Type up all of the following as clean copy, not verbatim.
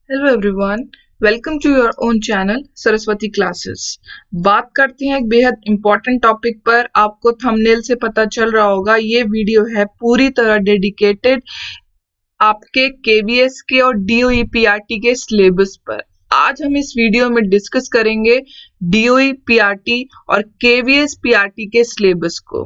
Hello everyone, welcome to your own channel Saraswati classes. बात करते हैं एक बेहद इम्पोर्टेंट टॉपिक पर। आपको थंबनेल से पता चल रहा होगा, ये वीडियो है पूरी तरह डेडिकेटेड आपके केवीएस के और डीओई पीआरटी के सिलेबस पर। आज हम इस वीडियो में डिस्कस करेंगे डीओई पीआरटी और केवीएस पीआरटी के सिलेबस को।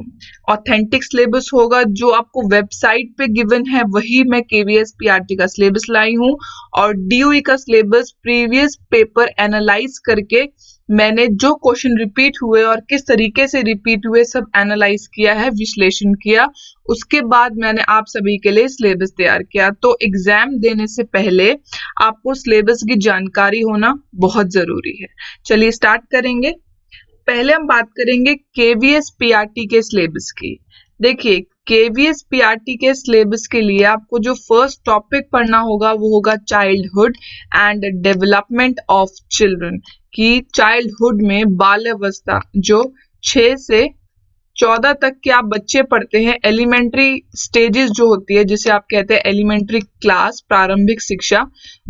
ऑथेंटिक सिलेबस होगा जो आपको वेबसाइट पे गिवन है, वही मैं केवीएस पीआरटी का सिलेबस लाई हूँ। और डीओई का सिलेबस प्रीवियस पेपर एनालाइज करके मैंने जो क्वेश्चन रिपीट हुए और किस तरीके से रिपीट हुए सब एनालाइज किया है, विश्लेषण किया। उसके बाद मैंने आप सभी के लिए सिलेबस तैयार किया। तो एग्जाम देने से पहले आपको सिलेबस की जानकारी होना बहुत जरूरी है। चलिए स्टार्ट करेंगे। पहले हम बात करेंगे केवीएस पीआरटी के सिलेबस की। देखिए, केवीएस पीआरटी के सिलेबस के लिए आपको जो फर्स्ट टॉपिक पढ़ना होगा वो होगा childhood and development of children. कि चाइल्डहुड में बाल अवस्था जो 6 से 14 तक के आप बच्चे पढ़ते हैं, एलिमेंट्री स्टेजेस जो होती है जिसे आप कहते हैं एलिमेंट्री क्लास, प्रारंभिक शिक्षा,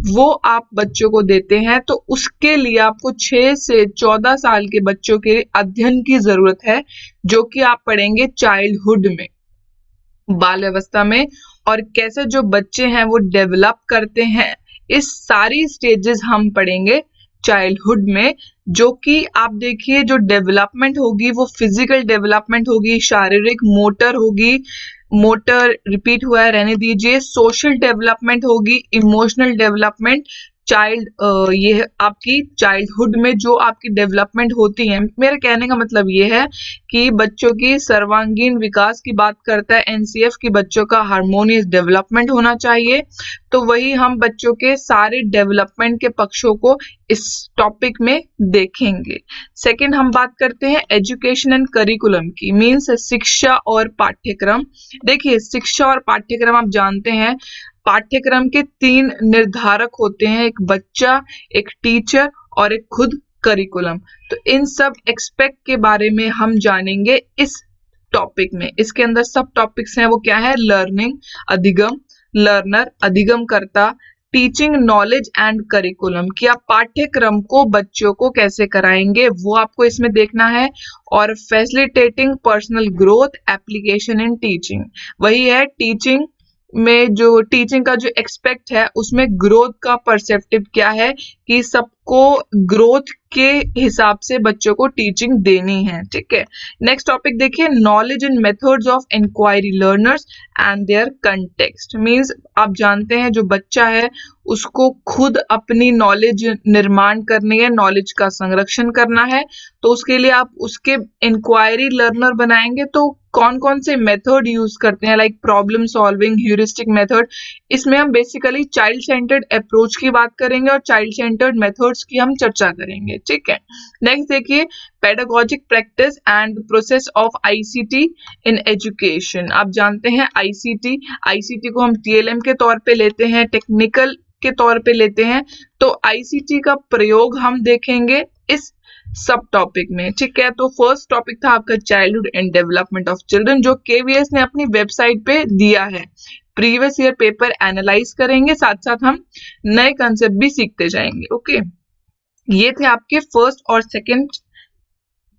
वो आप बच्चों को देते हैं। तो उसके लिए आपको 6 से 14 साल के बच्चों के अध्ययन की जरूरत है, जो कि आप पढ़ेंगे चाइल्डहुड में, बाल अवस्था में। और कैसे जो बच्चे हैं वो डेवलप करते हैं, इस सारी स्टेजेस हम पढ़ेंगे चाइल्डहुड में। जो कि आप देखिए, जो डेवलपमेंट होगी वो फिजिकल डेवलपमेंट होगी, शारीरिक, मोटर होगी, मोटर रिपीट हुआ है रहने दीजिए, सोशल डेवलपमेंट होगी, इमोशनल डेवलपमेंट। ये आपकी चाइल्डहुड में जो आपकी डेवलपमेंट होती है, मेरे कहने का मतलब ये है कि बच्चों की सर्वांगीण विकास की बात करता है एनसीएफ की, बच्चों का हार्मोनियस डेवलपमेंट होना चाहिए। तो वही हम बच्चों के सारे डेवलपमेंट के पक्षों को इस टॉपिक में देखेंगे। सेकंड हम बात करते हैं एजुकेशन एंड करिकुलम की, मीन्स शिक्षा और पाठ्यक्रम। देखिए, शिक्षा और पाठ्यक्रम आप जानते हैं, पाठ्यक्रम के 3 निर्धारक होते हैं, एक बच्चा, एक टीचर और एक खुद करिकुलम। तो इन सब एक्सपेक्ट के बारे में हम जानेंगे इस टॉपिक में। इसके अंदर सब टॉपिक्स हैं, वो क्या है? लर्निंग, अधिगम, लर्नर, अधिगम करता, टीचिंग, नॉलेज एंड करिकुलम। कि आप पाठ्यक्रम को बच्चों को कैसे कराएंगे वो आपको इसमें देखना है। और facilitating personal growth, application in teaching, वही है टीचिंग में जो टीचिंग का जो एक्सपेक्ट है उसमें ग्रोथ का परसेप्टिव क्या है, कि सबको ग्रोथ के हिसाब से बच्चों को टीचिंग देनी है। ठीक है, नेक्स्ट टॉपिक देखिए, knowledge and methods of inquiry learners and their context. Means आप जानते हैं जो बच्चा है उसको खुद अपनी नॉलेज निर्माण करनी है, नॉलेज का संरक्षण करना है। तो उसके लिए आप उसके इंक्वायरी लर्नर बनाएंगे। तो कौन कौन से मेथड यूज करते हैं, like problem solving, heuristic method. इसमें हम बेसिकली चाइल्ड सेंटर्ड अप्रोच की बात करेंगे और चाइल्ड सेंटर्ड मेथड्स की हम चर्चा करेंगे। ठीक है, नेक्स्ट देखिए, pedagogic practice and process of ICT in education. आप जानते हैं आईसीटी को हम टीएलएम के तौर पे लेते हैं, टेक्निकल के तौर पे लेते हैं। तो आईसीटी का प्रयोग हम देखेंगे इस सब टॉपिक में। ठीक है, तो फर्स्ट टॉपिक था आपका childhood and development of children, जो केवीएस ने अपनी वेबसाइट पे दिया है। प्रीवियस ईयर पेपर एनालाइज करेंगे, साथ साथ हम नए कंसेप्ट भी सीखते जाएंगे। ओके, ये थे आपके फर्स्ट और सेकंड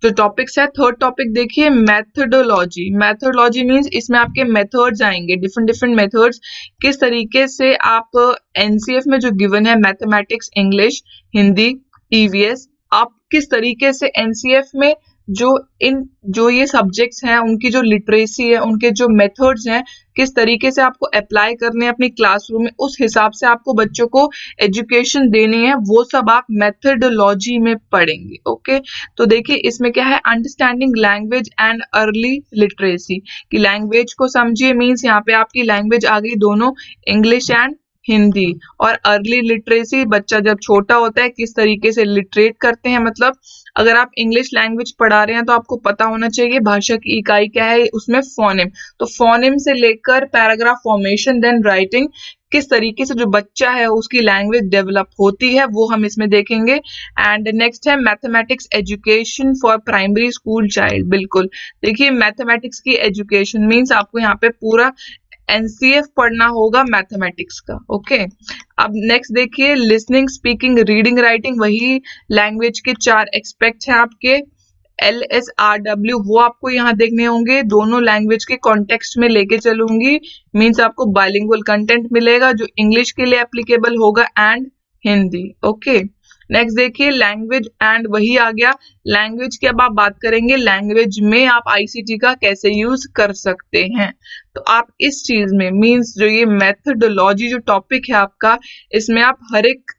जो टॉपिक्स है। थर्ड टॉपिक देखिए, मैथडोलॉजी। मैथडोलॉजी मींस इसमें आपके मेथड्स आएंगे, डिफरेंट डिफरेंट मेथड्स, किस तरीके से आप एनसीएफ में जो गिवन है मैथमेटिक्स, इंग्लिश, हिंदी, ईवीएस, आप किस तरीके से एनसीएफ में जो ये सब्जेक्ट्स हैं उनकी जो लिटरेसी है, उनके जो मेथड्स हैं, किस तरीके से आपको अप्लाई करने हैं अपनी क्लासरूम में, उस हिसाब से आपको बच्चों को एजुकेशन देनी है, वो सब आप मेथडोलॉजी में पढ़ेंगे। ओके, तो देखिए इसमें क्या है, understanding language and early literacy. कि लैंग्वेज को समझिए, मीन्स यहाँ पे आपकी लैंग्वेज आ गई दोनों, इंग्लिश एंड हिंदी। और अर्ली लिटरेसी, बच्चा जब छोटा होता है किस तरीके से लिटरेट करते हैं, मतलब अगर आप इंग्लिश लैंग्वेज पढ़ा रहे हैं तो आपको पता होना चाहिए भाषा की इकाई क्या है, उसमें फोनेम। तो फोनेम से लेकर पैराग्राफ फॉर्मेशन, देन राइटिंग, किस तरीके से जो बच्चा है उसकी लैंग्वेज डेवलप होती है वो हम इसमें देखेंगे। एंड नेक्स्ट है mathematics education for primary school child. बिल्कुल, देखिए मैथमेटिक्स की एजुकेशन मीन्स आपको यहाँ पे पूरा एनसीएफ पढ़ना होगा मैथमेटिक्स का। ओके, अब नेक्स्ट देखिए लिसनिंग, स्पीकिंग, रीडिंग, राइटिंग, वही लैंग्वेज के 4 एस्पेक्ट हैं आपके। LSRW वो आपको यहाँ देखने होंगे, दोनों लैंग्वेज के कॉन्टेक्स्ट में लेके चलूंगी, मीन्स आपको बाइलिंगुअल कंटेंट मिलेगा जो इंग्लिश के लिए एप्लीकेबल होगा एंड हिंदी। ओके, नेक्स्ट देखिए लैंग्वेज एंड वही आ गया लैंग्वेज की। अब आप बात करेंगे लैंग्वेज में आप आईसीटी का कैसे यूज कर सकते हैं। तो आप इस चीज में मीन्स जो ये मेथोडोलॉजी जो टॉपिक है आपका, इसमें आप हर एक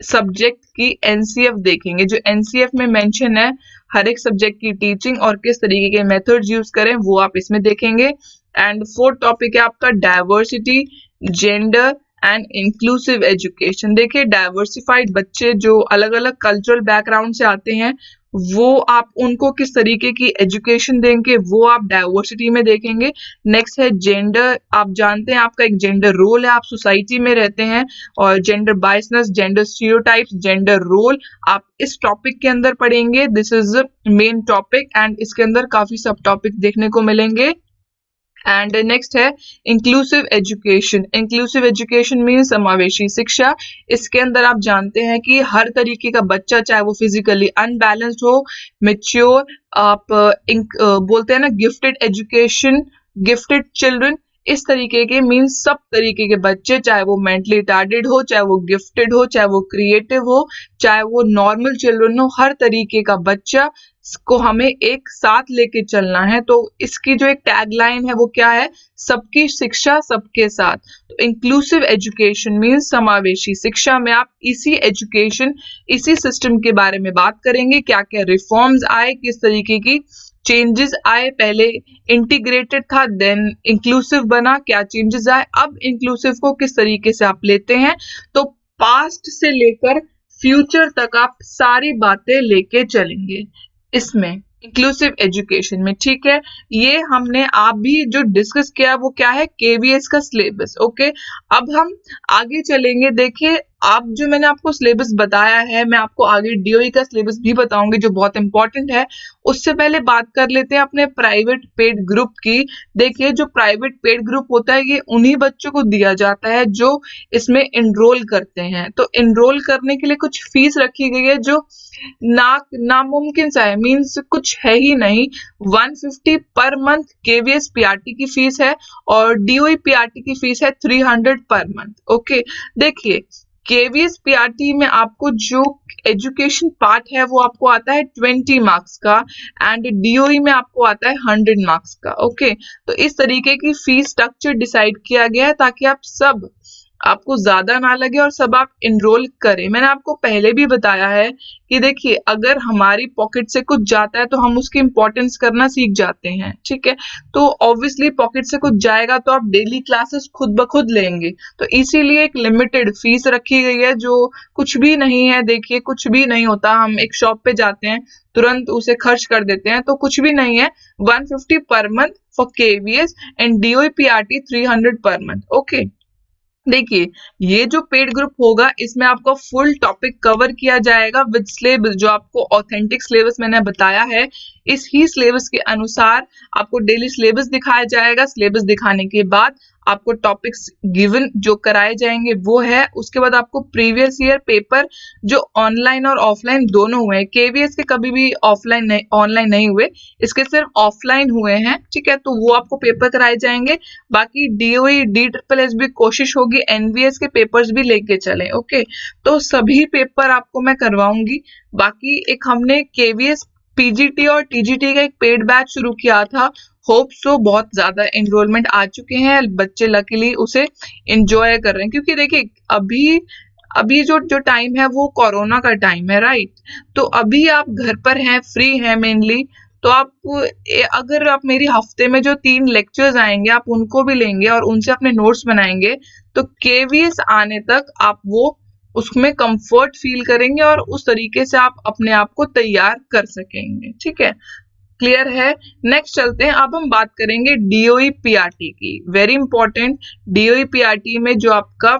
सब्जेक्ट की एनसीएफ देखेंगे, जो एनसीएफ में मेंशन है हर एक सब्जेक्ट की टीचिंग और किस तरीके के मेथड्स यूज करें वो आप इसमें देखेंगे। एंड फोर्थ टॉपिक है आपका diversity, gender and inclusive education. देखिए डाइवर्सिफाइड बच्चे जो अलग अलग कल्चरल बैकग्राउंड से आते हैं, वो आप उनको किस तरीके की एजुकेशन देंगे वो आप डाइवर्सिटी में देखेंगे। नेक्स्ट है जेंडर, आप जानते हैं आपका एक जेंडर रोल है, आप सोसाइटी में रहते हैं, और gender biasness, gender stereotypes, gender role आप इस टॉपिक के अंदर पढ़ेंगे। This is main topic and इसके अंदर काफी सब टॉपिक देखने को मिलेंगे। एंड नेक्स्ट है inclusive education. Inclusive education mean समावेशी शिक्षा। इसके अंदर आप जानते हैं कि हर तरीके का बच्चा, चाहे वो फिजिकली अनबैलेंस्ड हो, मेच्योर, आप बोलते हैं ना गिफ्टेड एजुकेशन, गिफ्टेड चिल्ड्रन, इस तरीके के मीन्स सब तरीके के बच्चे, चाहे वो मेंटली रिटार्डेड हो, चाहे वो गिफ्टेड हो, चाहे वो क्रिएटिव हो, चाहे वो नॉर्मल चिल्ड्रन हो, हर तरीके का बच्चा को हमें एक साथ लेके चलना है। तो इसकी जो एक टैगलाइन है वो क्या है, सबकी शिक्षा सबके साथ। तो इंक्लूसिव एजुकेशन मीन्स समावेशी शिक्षा में आप इसी एजुकेशन, इसी सिस्टम के बारे में बात करेंगे, क्या क्या रिफॉर्म्स आए, किस तरीके की चेंजेस आए, पहले इंटीग्रेटेड था देन इंक्लूसिव बना, क्या चेंजेस आए, अब इंक्लूसिव को किस तरीके से आप लेते हैं। तो पास्ट से लेकर फ्यूचर तक आप सारी बातें लेके चलेंगे इसमें इंक्लूसिव एजुकेशन में। ठीक है, ये हमने आप भी जो डिस्कस किया वो क्या है, केवीएस का सिलेबस। ओके, अब हम आगे चलेंगे। देखिए आप जो मैंने आपको सिलेबस बताया है, मैं आपको आगे डीओई का सिलेबस भी बताऊंगी जो बहुत इंपॉर्टेंट है। उससे पहले बात कर लेते हैं अपने प्राइवेट पेड ग्रुप की। देखिए जो प्राइवेट पेड ग्रुप होता है ये उन्हीं बच्चों को दिया जाता है जो इसमें एनरोल करते हैं। तो एनरोल करने के लिए कुछ फीस रखी गई है जो नामुमकिन सा है, मीन्स कुछ है ही नहीं। 150 पर मंथ केवीएस पीआरटी की फीस है और डीओई पीआरटी की फीस है 300 पर मंथ। ओके, देखिए केवीएस पीआरटी में आपको जो एजुकेशन पार्ट है वो आपको आता है 20 मार्क्स का एंड डीओई में आपको आता है 100 मार्क्स का। ओके, तो इस तरीके की फीस स्ट्रक्चर डिसाइड किया गया है ताकि आप सब, आपको ज्यादा ना लगे और सब आप इनरोल करें। मैंने आपको पहले भी बताया है कि देखिए अगर हमारी पॉकेट से कुछ जाता है तो हम उसकी इंपॉर्टेंस करना सीख जाते हैं। ठीक है, तो ऑब्वियसली पॉकेट से कुछ जाएगा तो आप डेली क्लासेस खुद ब खुद लेंगे, तो इसीलिए एक लिमिटेड फीस रखी गई है जो कुछ भी नहीं है। देखिए कुछ भी नहीं होता, हम एक शॉप पे जाते हैं तुरंत उसे खर्च कर देते हैं, तो कुछ भी नहीं है। 150 per month for KVS and DOE PRT 300 per month. Okay, देखिए ये जो पेड ग्रुप होगा इसमें आपका फुल टॉपिक कवर किया जाएगा विद सिलेबस, जो आपको ऑथेंटिक सिलेबस मैंने बताया है इस ही सिलेबस के अनुसार आपको डेली सिलेबस दिखाया जाएगा। सिलेबस दिखाने के बाद आपको टॉपिक्स गिवन जो कराए जाएंगे वो है, उसके बाद आपको प्रीवियस ईयर पेपर जो ऑनलाइन और ऑफलाइन दोनों हुए हैं, केवीएस के कभी भी ऑफलाइन नहीं, ऑनलाइन नहीं हुए, इसके सिर्फ ऑफलाइन हुए हैं। ठीक है, तो वो आपको पेपर कराए जाएंगे। बाकी डीओई DSSS भी कोशिश होगी एनवीएस के पेपर्स भी लेके चले। ओके, तो सभी पेपर आपको मैं करवाऊंगी। बाकी एक हमने केवीएस पीजीटी और टीजीटी का एक पेड बैच शुरू किया था, होप सो बहुत ज्यादा एनरोलमेंट आ चुके हैं, बच्चे लकीली उसे एंजॉय कर रहे हैं। क्योंकि देखिए अभी जो टाइम है वो कोरोना का टाइम है, राइट। तो अभी आप घर पर हैं, फ्री हैं मेनली, तो आप अगर आप मेरी हफ्ते में जो 3 लेक्चर्स आएंगे आप उनको भी लेंगे और उनसे अपने नोट्स बनाएंगे, तो केवीएस आने तक आप वो उसमें कंफर्ट फील करेंगे और उस तरीके से आप अपने आप को तैयार कर सकेंगे। ठीक है, क्लियर है। नेक्स्ट चलते हैं, अब हम बात करेंगे डीओई पीआरटी की। वेरी इंपॉर्टेंट, डीओई पीआरटी में जो आपका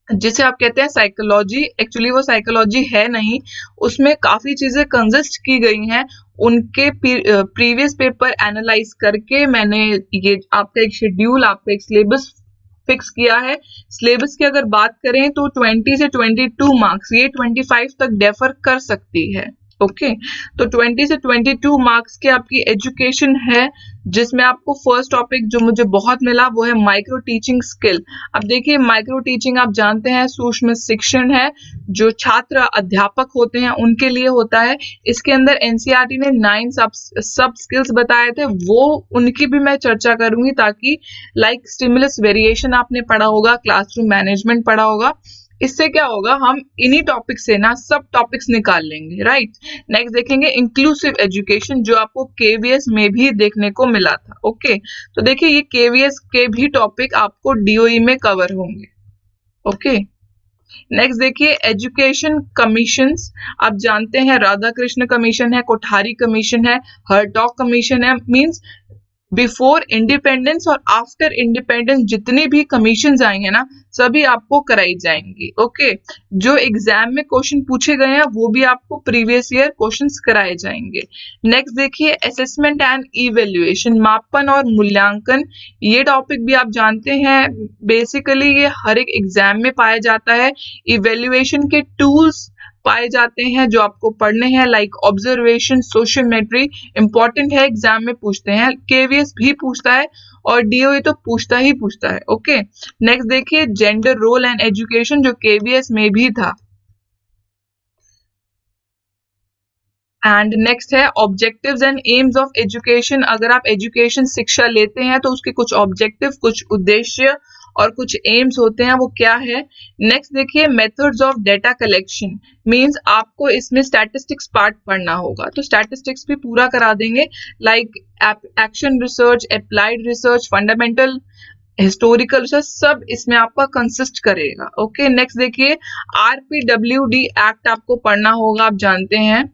जिसे आप कहते हैं साइकोलॉजी, एक्चुअली वो साइकोलॉजी है नहीं, उसमें काफी चीजें कंसिस्ट की गई हैं। उनके प्रीवियस पेपर एनालाइज करके मैंने ये आपका एक शेड्यूल, आपका एक सिलेबस फिक्स किया है। सिलेबस की अगर बात करें तो 20 से 22 मार्क्स, ये 25 तक डेफर कर सकती है। ओके, तो 20 से 22 मार्क्स की आपकी एजुकेशन है, जिसमें आपको फर्स्ट टॉपिक जो मुझे बहुत मिला वो है माइक्रो टीचिंग स्किल। अब देखिए, माइक्रो टीचिंग आप जानते हैं सूक्ष्म शिक्षण है, जो छात्र अध्यापक होते हैं उनके लिए होता है। इसके अंदर एनसीईआरटी ने 9 सब स्किल्स बताए थे, वो उनकी भी मैं चर्चा करूंगी, ताकि लाइक स्टिमुलस वेरिएशन आपने पढ़ा होगा, क्लासरूम मैनेजमेंट पढ़ा होगा। इससे क्या होगा, हम इन्हीं टॉपिक से ना सब टॉपिक्स निकाल लेंगे, राइट। नेक्स्ट देखेंगे इंक्लूसिव एजुकेशन, जो आपको केवीएस में भी देखने को मिला था। ओके, तो देखिए ये केवीएस के भी टॉपिक आपको डीओई में कवर होंगे। ओके, नेक्स्ट देखिए एजुकेशन कमीशंस। आप जानते हैं राधा कृष्ण कमीशन है, कोठारी कमीशन है, हर्टॉग कमीशन है। मींस बिफोर इंडिपेंडेंस और आफ्टर इंडिपेंडेंस जितनी भी कमीशंस आएंगे ना, सभी आपको कराई जाएंगी। ओके, जो एग्जाम में क्वेश्चन पूछे गए हैं वो भी आपको प्रीवियस ईयर क्वेश्चंस कराए जाएंगे। नेक्स्ट देखिए असेसमेंट एंड इवेल्युएशन, मापन और मूल्यांकन। ये टॉपिक भी आप जानते हैं, बेसिकली ये हर एक एग्जाम में पाया जाता है। इवेल्युएशन के टूल्स पाए जाते हैं जो आपको पढ़ने हैं, लाइक ऑब्जर्वेशन, सोशियोमेट्री। इंपॉर्टेंट है, एग्जाम में पूछते हैं, केवीएस भी पूछता है और डीओई तो पूछता ही पूछता है। ओके, नेक्स्ट देखिए जेंडर रोल एंड एजुकेशन, जो केवीएस में भी था। एंड नेक्स्ट है objectives and AIIMS of education. अगर आप एजुकेशन शिक्षा लेते हैं तो उसके कुछ ऑब्जेक्टिव, कुछ उद्देश्य और कुछ एम्स होते हैं, वो क्या है। नेक्स्ट देखिए methods of data collection, means आपको इसमें स्टैटिस्टिक्स पार्ट पढ़ना होगा, तो स्टैटिस्टिक्स भी पूरा करा देंगे, like action research, applied research, fundamental, historical research, सब इसमें आपका कंसिस्ट करेगा। ओके, नेक्स्ट देखिए आरपीडब्ल्यूडी एक्ट आपको पढ़ना होगा, आप जानते हैं।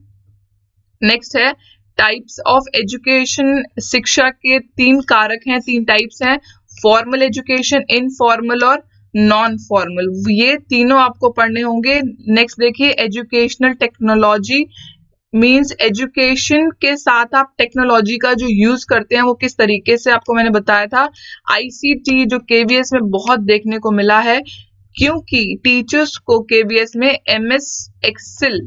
नेक्स्ट है टाइप्स ऑफ एजुकेशन। शिक्षा के 3 कारक हैं, 3 टाइप्स हैं, फॉर्मल एजुकेशन, इनफॉर्मल और नॉन फॉर्मल। ये तीनों आपको पढ़ने होंगे। नेक्स्ट देखिए एजुकेशनल टेक्नोलॉजी, मींस एजुकेशन के साथ आप टेक्नोलॉजी का जो यूज करते हैं वो किस तरीके से, आपको मैंने बताया था। आईसीटी जो केवीएस में बहुत देखने को मिला है, क्योंकि टीचर्स को केवीएस में MS Excel,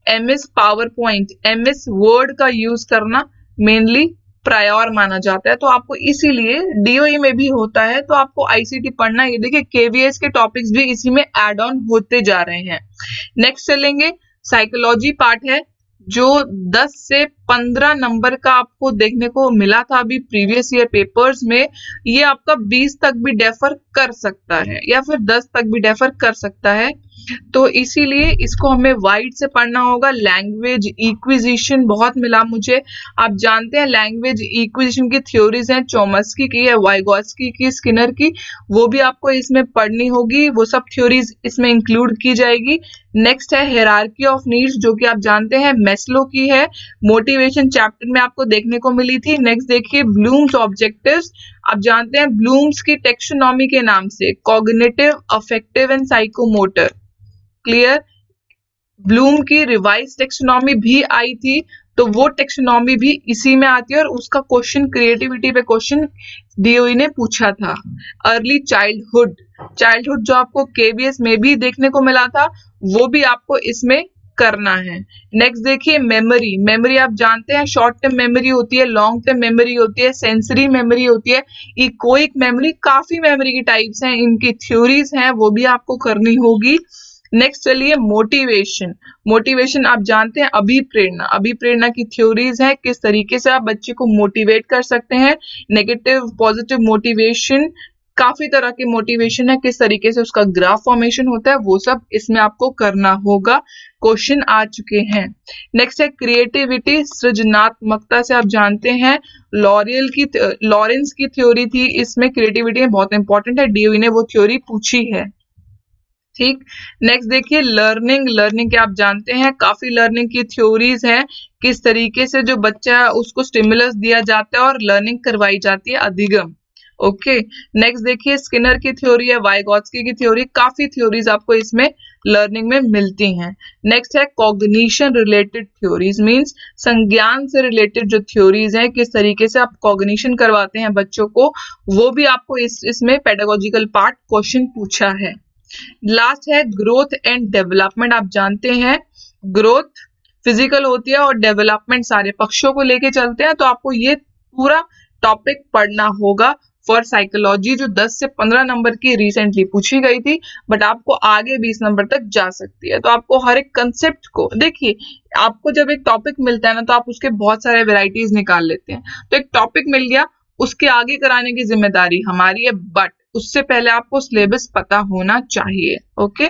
MS PowerPoint, MS Word का यूज करना मेनली प्रायोर माना जाता है, तो आपको इसीलिए डीओई में भी होता है, तो आपको आईसीटी पढ़ना है। ये देखिए केवीएस के टॉपिक्स भी इसी में एड ऑन होते जा रहे हैं। नेक्स्ट चलेंगे साइकोलॉजी पार्ट है, जो 10 से 15 नंबर का आपको देखने को मिला था अभी प्रीवियस ईयर पेपर्स में। ये आपका 20 तक भी डेफर कर सकता है या फिर 10 तक भी डेफर कर सकता है, तो इसीलिए इसको हमें वाइड से पढ़ना होगा। लैंग्वेज इक्विजिशन बहुत मिला मुझे, आप जानते हैं लैंग्वेज इक्विजिशन की थ्योरीज हैं, चोम्स्की की है, वाइगोत्स्की की, स्किनर की, वो भी आपको इसमें पढ़नी होगी, वो सब थ्योरीज इसमें इंक्लूड की जाएगी। नेक्स्ट है हायरार्की ऑफ नीड्स, जो कि आप जानते हैं मैस्लो की है, मोटिवेशन चैप्टर में आपको देखने को मिली थी। नेक्स्ट देखिए ब्लूम्स ऑब्जेक्टिव्स, आप जानते हैं ब्लूम्स की टेक्सोनॉमी के नाम से cognitive, affective and psychomotor. Clear, Bloom की रिवाइज टेक्सोनॉमी भी आई थी, तो वो टेक्सोनॉमी भी इसी में आती है और उसका क्वेश्चन क्रिएटिविटी पे क्वेश्चन डीओई ने पूछा था। अर्ली चाइल्डहुड, चाइल्डहुड जो आपको केवीएस में भी देखने को मिला था, वो भी आपको इसमें करना है। नेक्स्ट देखिए मेमोरी, मेमोरी आप जानते हैं शॉर्ट टर्म मेमोरी होती है, लॉन्ग टर्म मेमोरी होती है, सेंसरी मेमोरी होती है, इकोइक मेमोरी, काफी मेमोरी की टाइप्स हैं, इनकी थ्योरीज हैं, वो भी आपको करनी होगी। नेक्स्ट चलिए मोटिवेशन, मोटिवेशन आप जानते हैं अभिप्रेरणा, अभिप्रेरणा की थ्योरीज है, किस तरीके से आप बच्चे को मोटिवेट कर सकते हैं। नेगेटिव पॉजिटिव मोटिवेशन, काफी तरह के मोटिवेशन है, किस तरीके से उसका ग्राफ फॉर्मेशन होता है, वो सब इसमें आपको करना होगा, क्वेश्चन आ चुके हैं। नेक्स्ट है क्रिएटिविटी, सृजनात्मकता से आप जानते हैं लॉरेंस की थ्योरी थी, इसमें क्रिएटिविटी में बहुत इंपॉर्टेंट है, डीओई ने वो थ्योरी पूछी है। ठीक, नेक्स्ट देखिए लर्निंग, लर्निंग के आप जानते हैं काफी लर्निंग की थ्योरीज हैं, किस तरीके से जो बच्चा उसको स्टिमुलस दिया जाता है और लर्निंग करवाई जाती है, अधिगम। ओके, नेक्स्ट देखिए स्किनर की थ्योरी है, वाइगॉत्स्की की थ्योरी, काफी थ्योरीज आपको इसमें लर्निंग में मिलती हैं। नेक्स्ट है कॉग्निशन रिलेटेड थ्योरीज, मींस संज्ञान से रिलेटेड जो थ्योरीज हैं, किस तरीके से आप कॉग्निशन करवाते हैं बच्चों को, वो भी आपको इसमें पेडागोजिकल पार्ट क्वेश्चन पूछा है। लास्ट है ग्रोथ एंड डेवलपमेंट। आप जानते हैं ग्रोथ फिजिकल होती है और डेवलपमेंट सारे पक्षों को लेके चलते हैं, तो आपको ये पूरा टॉपिक पढ़ना होगा फॉर साइकोलॉजी, जो 10 से 15 नंबर की रिसेंटली पूछी गई थी, बट आपको आगे 20 नंबर तक जा सकती है। तो आपको हर एक कंसेप्ट को देखिए, आपको जब एक टॉपिक मिलता है ना, तो आप उसके बहुत सारे वेराइटीज निकाल लेते हैं। तो एक टॉपिक मिल गया, उसके आगे कराने की जिम्मेदारी हमारी है, बट उससे पहले आपको सिलेबस पता होना चाहिए। ओके,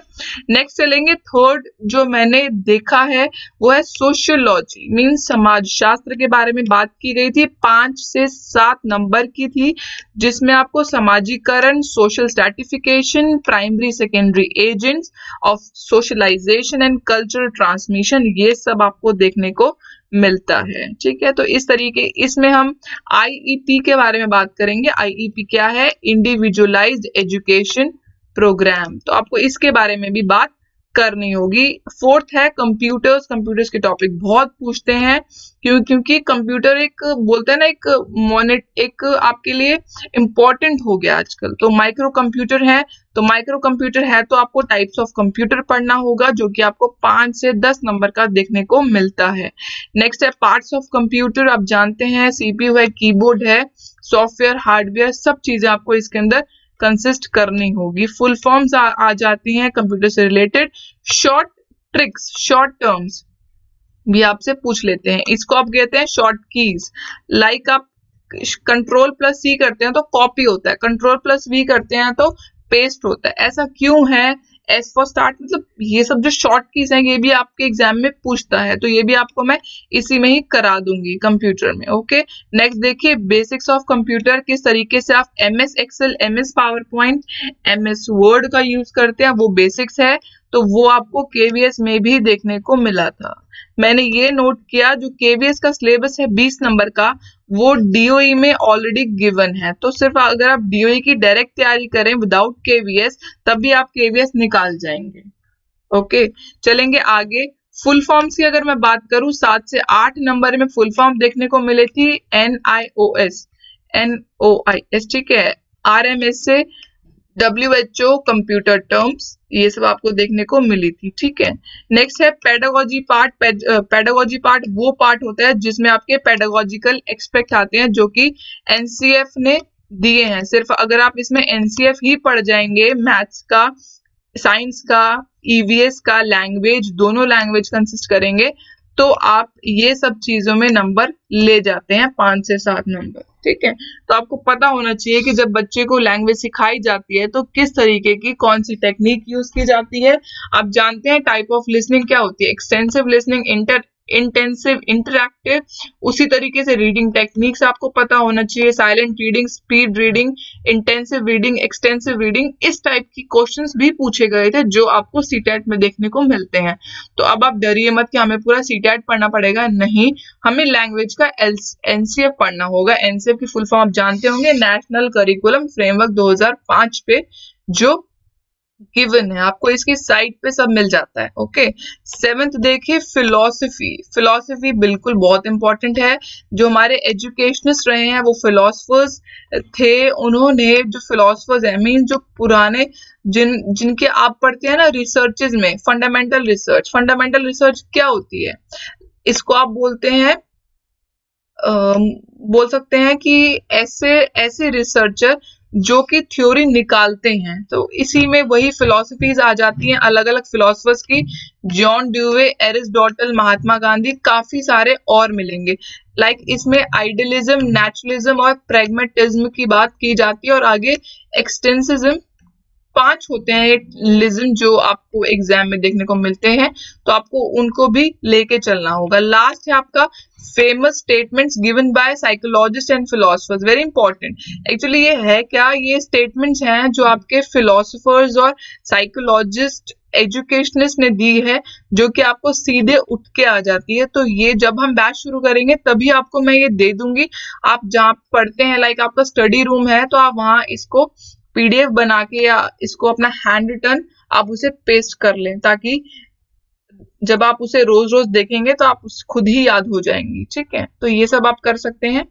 नेक्स्ट चलेंगे। थर्ड जो मैंने देखा है वो है सोशियोलॉजी, मींस समाज शास्त्र के बारे में बात की गई थी, 5 से 7 नंबर की थी, जिसमें आपको समाजीकरण, social stratification, primary secondary agents of socialisation and cultural transmission, ये सब आपको देखने को मिलता है। ठीक है, तो इस तरीके इसमें हम आईईपी के बारे में बात करेंगे। आईईपी क्या है? इंडिविजुअलाइज्ड एजुकेशन प्रोग्राम, तो आपको इसके बारे में भी बात करनी होगी। फोर्थ है कंप्यूटर्स। कंप्यूटर्स के टॉपिक बहुत पूछते हैं, क्योंकि कंप्यूटर एक बोलते हैं ना, एक आपके लिए इम्पोर्टेंट हो गया आजकल। तो माइक्रो कंप्यूटर है, तो आपको टाइप्स ऑफ कंप्यूटर पढ़ना होगा, जो कि आपको 5 से 10 नंबर का देखने को मिलता है। नेक्स्ट है पार्ट्स ऑफ कंप्यूटर। आप जानते हैं सीपीयू है, कीबोर्ड है, सॉफ्टवेयर, हार्डवेयर, सब चीजें आपको इसके अंदर कंसिस्ट करनी होगी। फुल फॉर्म्स आ जाती हैं कंप्यूटर से related. Short tricks, short terms भी आपसे पूछ लेते हैं, इसको आप कहते हैं शॉर्ट कीज। लाइक आप Ctrl+C करते हैं तो कॉपी होता है, Ctrl+V करते हैं तो पेस्ट होता है। ऐसा क्यों है? एस फॉर स्टार्ट, मतलब ये सब जो शॉर्ट कीज हैं, ये भी आपके एग्जाम में पूछता है, तो ये भी आपको मैं इसी में ही करा दूंगी कंप्यूटर में। ओके, नेक्स्ट देखिए बेसिक्स ऑफ कंप्यूटर, किस तरीके से आप MS Excel, MS PowerPoint, MS Word का यूज करते हैं, वो बेसिक्स है। तो वो आपको KVS में भी देखने को मिला था। मैंने ये नोट किया, जो KVS का सिलेबस है 20 नंबर का, वो DOE में ऑलरेडी गिवन है। तो सिर्फ अगर आप DOE की डायरेक्ट तैयारी करें विदाउट KVS, तब भी आप KVS निकाल जाएंगे। ओके, चलेंगे आगे। फुल फॉर्म्स की अगर मैं बात करूं, 7 से 8 नंबर में फुल फॉर्म देखने को मिली थी। NIOS, ठीक है, RMS से WHO कंप्यूटर टर्म्स, ये सब आपको देखने को मिली थी। ठीक है, नेक्स्ट है पेडागोजी पार्ट। पेडागोजी पार्ट वो पार्ट होता है जिसमें आपके पेडागोजिकल एक्सपेक्ट आते हैं, जो कि NCF ने दिए हैं। सिर्फ अगर आप इसमें NCF ही पढ़ जाएंगे, मैथ्स का, साइंस का, EVS का, लैंग्वेज, दोनों लैंग्वेज कंसिस्ट करेंगे, तो आप ये सब चीजों में नंबर ले जाते हैं 5 से 7 नंबर। ठीक है, तो आपको पता होना चाहिए कि जब बच्चे को लैंग्वेज सिखाई जाती है तो किस तरीके की कौन सी टेक्निक यूज की जाती है। आप जानते हैं टाइप ऑफ लिसनिंग क्या होती है? Extensive listening, intensive, interactive. उसी तरीके से रीडिंग टेक्निक्स आपको पता होना चाहिए, silent reading, speed reading, intensive reading, extensive reading. इस टाइप की क्वेश्चंस भी पूछे गए थे, जो आपको सीटेट में देखने को मिलते हैं। तो अब आप डरिए मत कि हमें पूरा सीटेट पढ़ना पड़ेगा, नहीं, हमें लैंग्वेज का NCF पढ़ना होगा। NCF की फुल फॉर्म आप जानते होंगे, नेशनल करिकुलम फ्रेमवर्क 2005 पे जो गिवन है, आपको इसकी साइट पे सब मिल जाता है। ओके, 7th देखिए फिलॉसफी। फिलॉसफी बिल्कुल बहुत इंपॉर्टेंट है। जो हमारे एजुकेशनिस्ट रहे हैं वो फिलोसफर्स थे। उन्होंने जो फिलोसफर्स है, मीन जो पुराने जिनके आप पढ़ते हैं ना रिसर्चेज में, फंडामेंटल रिसर्च। फंडामेंटल रिसर्च क्या होती है? इसको आप बोलते हैं, बोल सकते हैं कि ऐसे रिसर्चर जो कि थ्योरी निकालते हैं। तो इसी में वही फिलॉसफीज आ जाती हैं अलग अलग फिलोसफर्स की। जॉन ड्यूवे, एरिस्टोटल, महात्मा गांधी, काफी सारे और मिलेंगे। लाइक इसमें आइडियलिज्म, नेचुरलिज्म और प्रैग्मेटिज्म की बात की जाती है। और आगे एक्सटेंसिज्म, 5 होते हैं लिज्म जो आपको एग्जाम में देखने को मिलते हैं, तो आपको उनको भी लेके चलना होगा। लास्ट है आपका famous statements given by psychologist and philosophers, very important. Actually ये है क्या? ये स्टेटमेंट्स हैं जो आपके फिलोसफर्स और साइकोलॉजिस्ट एजुकेशनिस्ट ने दी है जो कि आपको सीधे उठ के आ जाती है। तो ये जब हम बैच शुरू करेंगे तभी आपको मैं ये दे दूंगी। आप जहाँ पढ़ते हैं, लाइक आपका स्टडी रूम है, तो आप वहाँ इसको पीडीएफ बना के या इसको अपना हैंड रिटन आप उसे पेस्ट कर लें, ताकि जब आप उसे रोज रोज देखेंगे तो आप खुद ही याद हो जाएंगी। ठीक है, तो ये सब आप कर सकते हैं।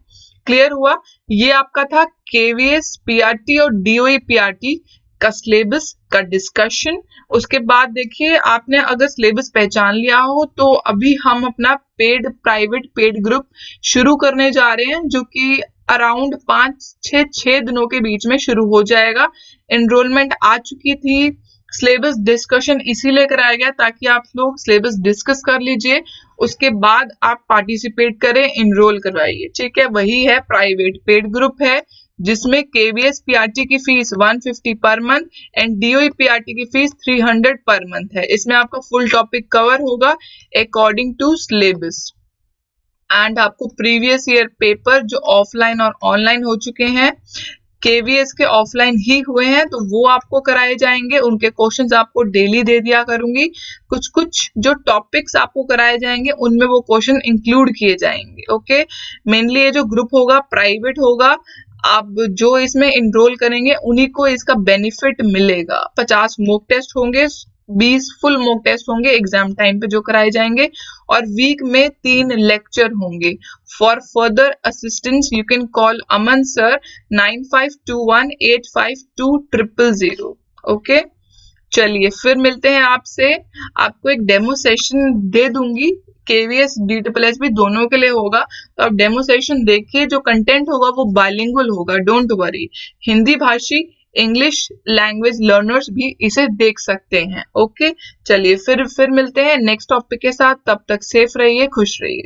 क्लियर हुआ? ये आपका था केवीएस पीआरटी और डीओई पीआरटी का सिलेबस का डिस्कशन। उसके बाद देखिए, आपने अगर सिलेबस पहचान लिया हो तो अभी हम अपना प्राइवेट पेड ग्रुप शुरू करने जा रहे हैं, जो कि अराउंड 5-6 दिनों के बीच में शुरू हो जाएगा। एनरोलमेंट आ चुकी थी। सिलेबस डिस्कशन इसीलिए कराया गया ताकि आप लोग सिलेबस डिस्कस कर लीजिए, उसके बाद आप पार्टिसिपेट करें, इनरोल करवाइए। ठीक है, वही है प्राइवेट पेड ग्रुप है, जिसमें केवीएस पीआरटी की fees 150 per month and DOE PRT की फीस 300 पर मंथ है। इसमें आपका फुल टॉपिक कवर होगा अकॉर्डिंग टू सिलेबस। एंड आपको प्रीवियस ईयर पेपर जो ऑफलाइन और ऑनलाइन हो चुके हैं, केवीएस के ऑफलाइन ही हुए हैं, तो वो आपको कराए जाएंगे। उनके क्वेश्चंस आपको डेली दे दिया करूंगी। कुछ कुछ जो टॉपिक्स आपको कराए जाएंगे उनमें वो क्वेश्चन इंक्लूड किए जाएंगे। ओके, मेनली ये जो ग्रुप होगा प्राइवेट होगा। आप जो इसमें इनरोल करेंगे उन्हीं को इसका बेनिफिट मिलेगा। 50 मॉक टेस्ट होंगे, 20 फुल मॉक टेस्ट होंगे एग्जाम टाइम पे जो कराए जाएंगे, और वीक में 3 लेक्चर होंगे। For further assistance you can call Aman sir 9521852000। Okay, चलिए फिर मिलते हैं आपसे। आपको एक डेमो सेशन दे दूंगी, केवीएस DSSB दोनों के लिए होगा, तो आप डेमो सेशन देखिए। जो कंटेंट होगा वो बाइलिंगुअल होगा, डोंट वरी। हिंदी भाषी इंग्लिश लैंग्वेज लर्नर्स भी इसे देख सकते हैं। ओके, चलिए फिर मिलते हैं नेक्स्ट टॉपिक के साथ। तब तक सेफ रहिए, खुश रहिए।